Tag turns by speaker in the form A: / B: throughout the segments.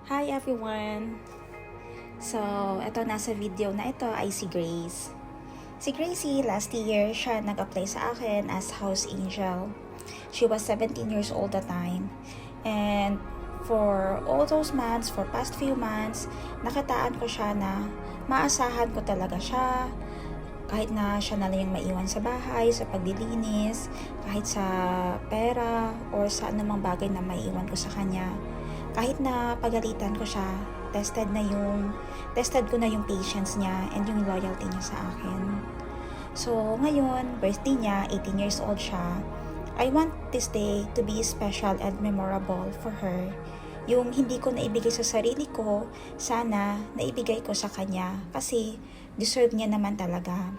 A: Hi everyone! So, ito nasa video na ito ay si Grace. Si Gracie, last year, siya nag-apply sa akin as house angel. She was 17 years old at the time. And for all those months, for past few months, nakitaan ko siya na maasahan ko talaga siya. Kahit na siya na lang yung maiwan sa bahay, sa paglilinis, kahit sa pera, or sa anumang bagay na maiwan ko sa kanya. Kahit na pagalitan ko siya, tested ko na yung patience niya and yung loyalty niya sa akin. So, ngayon, birthday niya, 18 years old siya. I want this day to be special and memorable for her. Yung hindi ko naibigay sa sarili ko, sana naibigay ko sa kanya kasi deserve niya naman talaga.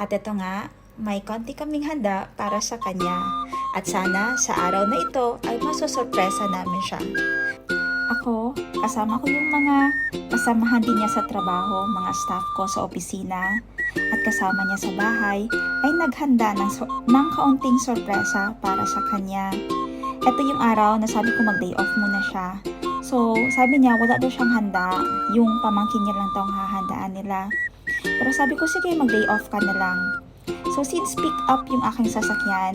A: At ito nga, may konti kaming handa para sa kanya. At sana sa araw na ito ay masusurpresa namin siya. Ako, kasama ko yung mga kasamahan din niya sa trabaho, mga staff ko sa opisina, at kasama niya sa bahay, ay naghanda ng kaunting sorpresa para sa kanya. Ito yung araw na sabi ko mag-day off muna siya. So, sabi niya wala daw siyang handa, yung pamangkin niya lang daw ang hahandaan nila. Pero sabi ko, sige, mag-day off ka na lang. So, since pick up yung aking sasakyan,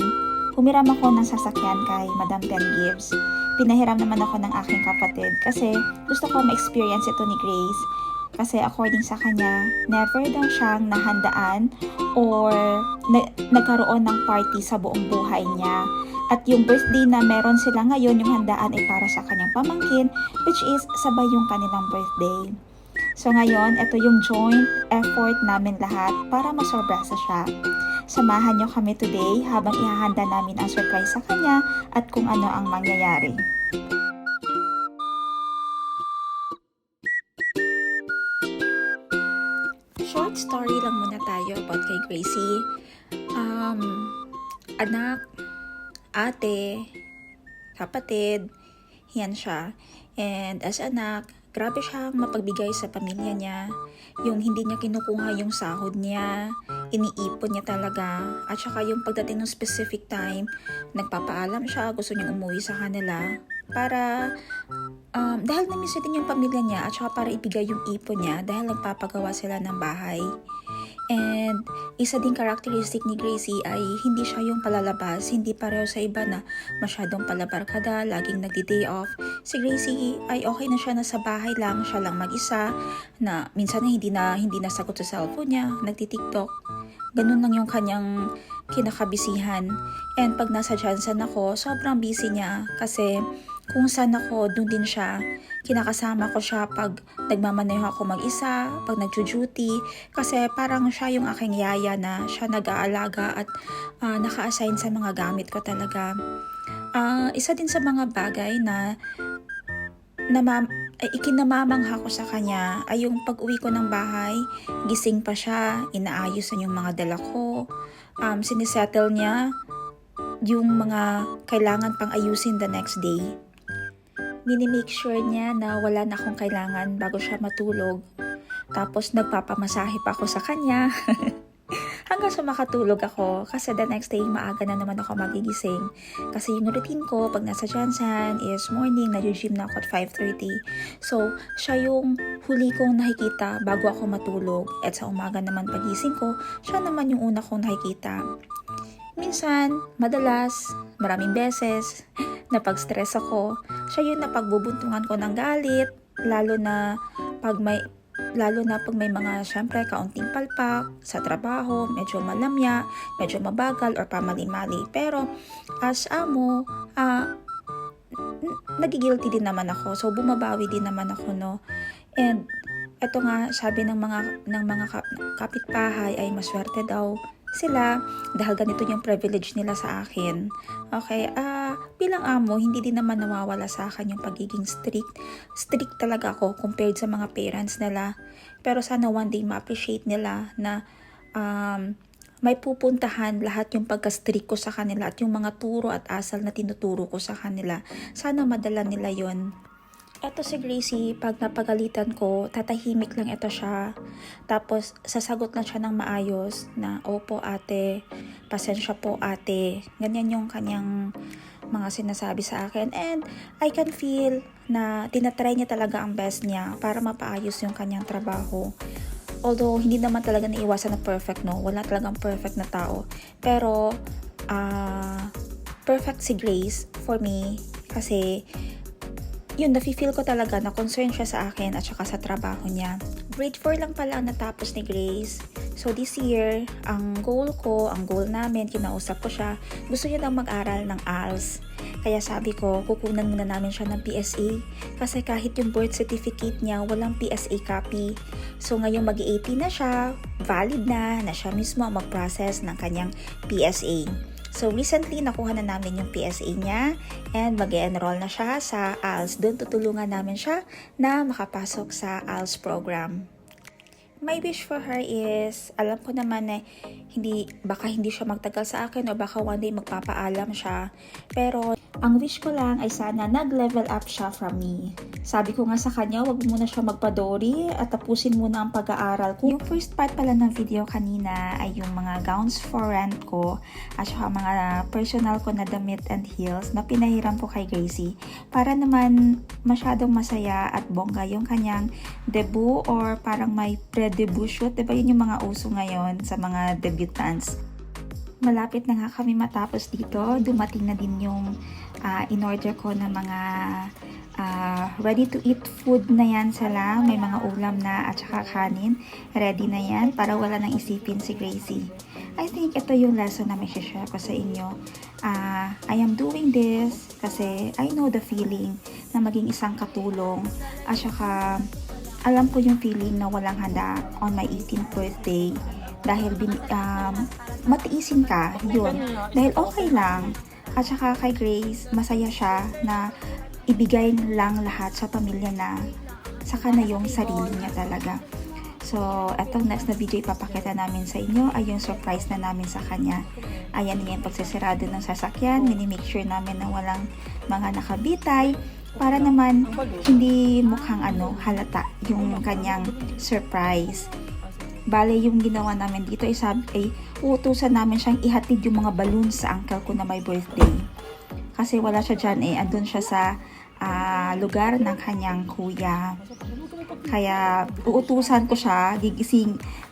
A: humiram ako ng sasakyan kay Madam Pen Gibbs. Pinahiram naman ako ng aking kapatid kasi gusto ko ma-experience ito ni Grace. Kasi according sa kanya, never daw siyang nahandaan or nagkaroon ng party sa buong buhay niya. At yung birthday na meron sila ngayon, yung handaan ay para sa kanyang pamangkin, which is sabay yung kanilang birthday. So ngayon, ito yung joint effort namin lahat para masurpresa siya. Samahan niyo kami today habang ihahanda namin ang surprise sa kanya at kung ano ang mangyayari. Short story lang muna tayo about kay Gracie. Anak, ate, kapatid, yan siya. And as anak, grabe siyang mapagbigay sa pamilya niya. Yung hindi niya kinukuha yung sahod niya, iniipon niya talaga. At saka yung pagdating ng specific time, nagpapaalam siya, gusto niyang umuwi sa kanila. Para, dahil namiss din yung pamilya niya at saka para ibigay yung ipon niya dahil nagpapagawa sila ng bahay. And isa din characteristic ni Gracie ay hindi siya yung palalabas, hindi pareho sa iba na masyadong palabarkada, laging nagdi-day off. Si Gracie ay okay na siya na sa bahay lang, siya lang mag-isa, na minsan hindi nasagot sa cellphone niya, nagti-TikTok. Ganun lang yung kanyang kinakabisihan. And pag nasa Johnson ako, sobrang busy niya kasi kung saan ako, dun din siya. Kinakasama ko siya pag nagmamaneho ako mag-isa, pag nag-duty, kasi parang siya yung aking yaya na siya nag-aalaga at naka-assign sa mga gamit ko talaga. Isa din sa mga bagay na ikinamamangha ko sa kanya ay yung pag-uwi ko ng bahay, gising pa siya, inaayos na yung mga dala ko, sinisettle niya yung mga kailangan pang ayusin the next day. Minimake sure niya na wala na akong kailangan bago siya matulog. Tapos nagpapamasahe pa ako sa kanya. Hanggang sa makatulog ako kasi the next day maaga na naman ako magigising. Kasi yung routine ko pag nasa Johnson is morning, nag-gym na ako at 5:30. So, siya yung huli kong nakikita bago ako matulog. At sa umaga naman pagising ko, siya naman yung una kong nakikita. Minsan, madalas, maraming beses, napag-stress ako, siya yung napagbubuntungan ko ng galit, lalo na pag may mga syempre kaunting palpak sa trabaho, medyo malamya, medyo mabagal or pamali-mali. Pero as amo, nagigilty din naman ako. So bumabawi din naman ako, no. And eto nga, sabi ng mga kapitbahay ay maswerte daw sila dahil ganito yung privilege nila sa akin. Okay, bilang amo, hindi din naman nawawala sa akin yung pagiging strict. Strict talaga ako compared sa mga parents nila. Pero sana one day ma-appreciate nila na may pupuntahan lahat yung pagka-strict ko sa kanila at yung mga turo at asal na tinuturo ko sa kanila. Sana madala nila yon. Eto si Gracie, pag napagalitan ko, tatahimik lang ito siya. Tapos, sasagot lang siya ng maayos na, opo ate, pasensya po ate. Ganyan yung kanyang mga sinasabi sa akin. And I can feel na tinatry niya talaga ang best niya para mapaayos yung kanyang trabaho. Although, hindi naman talaga naiwasan na perfect, no? Wala talagang perfect na tao. Pero, perfect si Grace for me kasi yun, nafe-feel ko talaga na concern siya sa akin at saka sa trabaho niya. Grade 4 lang pala ang natapos ni Grace. So this year, ang goal namin, kinausap ko siya, gusto niya daw mag-aral ng ALS. Kaya sabi ko, kukunan muna namin siya ng PSA. Kasi kahit yung birth certificate niya, walang PSA copy. So ngayong mag-18 na siya, valid na siya mismo ang mag-process ng kanyang PSA. So, recently, nakuha na namin yung PSA niya and mag-enroll na siya sa ALS. Doon tutulungan namin siya na makapasok sa ALS program. My wish for her is, alam ko naman na baka hindi siya magtagal sa akin o baka one day magpapaalam siya. Pero, ang wish ko lang ay sana nag-level up siya from me. Sabi ko nga sa kanya, wag muna siya magpadori at tapusin muna ang pag-aaral ko. Yung first part pala ng video kanina ay yung mga gowns for rent ko at saka mga personal ko na damit and heels na pinahiram ko kay Gracie. Para naman masyadong masaya at bongga yung kanyang debut or parang may pre-debut shoot. Diba yun yung mga uso ngayon sa mga debutants? Malapit na nga kami matapos dito. Dumating na din yung in-order ko na mga ready-to-eat food na yan sila. May mga ulam na at saka kanin. Ready na yan para wala nang isipin si Gracie. I think ito yung lesson na may share ko sa inyo. I am doing this kasi I know the feeling na maging isang katulong. At saka alam ko yung feeling na walang handa on my 18th birthday. Dahil matiisin ka, yun. Dahil okay lang. At saka kay Grace, masaya siya na ibigay lang lahat sa pamilya na saka na yung sarili niya talaga. So, etong next na video ipapakita namin sa inyo ay yung surprise na namin sa kanya. Ayan yung pagsasarado ng sasakyan. Minimake sure namin na walang mga nakabitay para naman hindi mukhang halata yung kanyang surprise. Bale, yung ginawa namin dito ay uutusan namin siyang ihatid yung mga balloons sa uncle ko na may birthday. Kasi wala siya dyan andun siya sa lugar ng kanyang kuya. Kaya uutusan ko siya,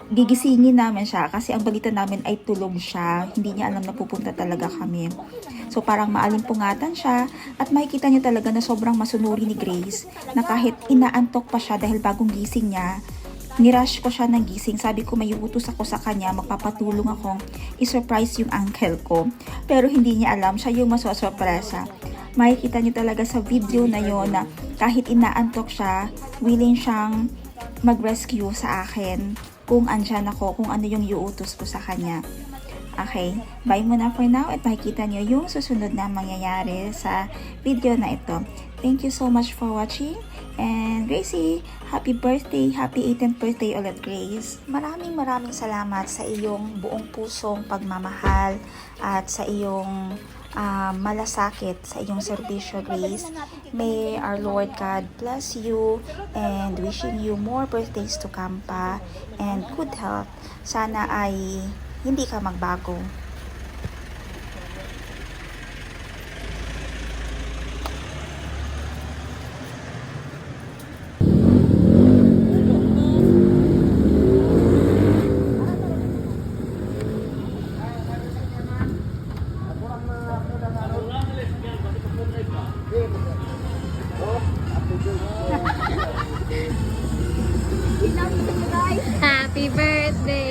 A: gigisingin namin siya kasi ang balita namin ay tulog siya. Hindi niya alam na pupunta talaga kami. So parang maalimpungatan siya at makikita niya talaga na sobrang masunuri ni Grace na kahit inaantok pa siya dahil bagong gising niya, nirush ko siya ng gising. Sabi ko may utos ako sa kanya, magpapatulong akong i-surprise yung uncle ko. Pero hindi niya alam, siya yung masosorpresa. Makikita niyo talaga sa video na yon na kahit inaantok siya, willing siyang mag-rescue sa akin kung andyan ako, kung ano yung iutos ko sa kanya. Okay, bye muna for now at makikita niyo yung susunod na mangyayari sa video na ito. Thank you so much for watching. And Gracie, happy birthday, happy 18th birthday ulit, Grace. Maraming salamat sa iyong buong pusong pagmamahal at sa iyong malasakit sa iyong serbisyo, Grace. May our Lord God bless you and wishing you more birthdays to come pa and good health. Sana ay hindi ka magbago.
B: Happy birthday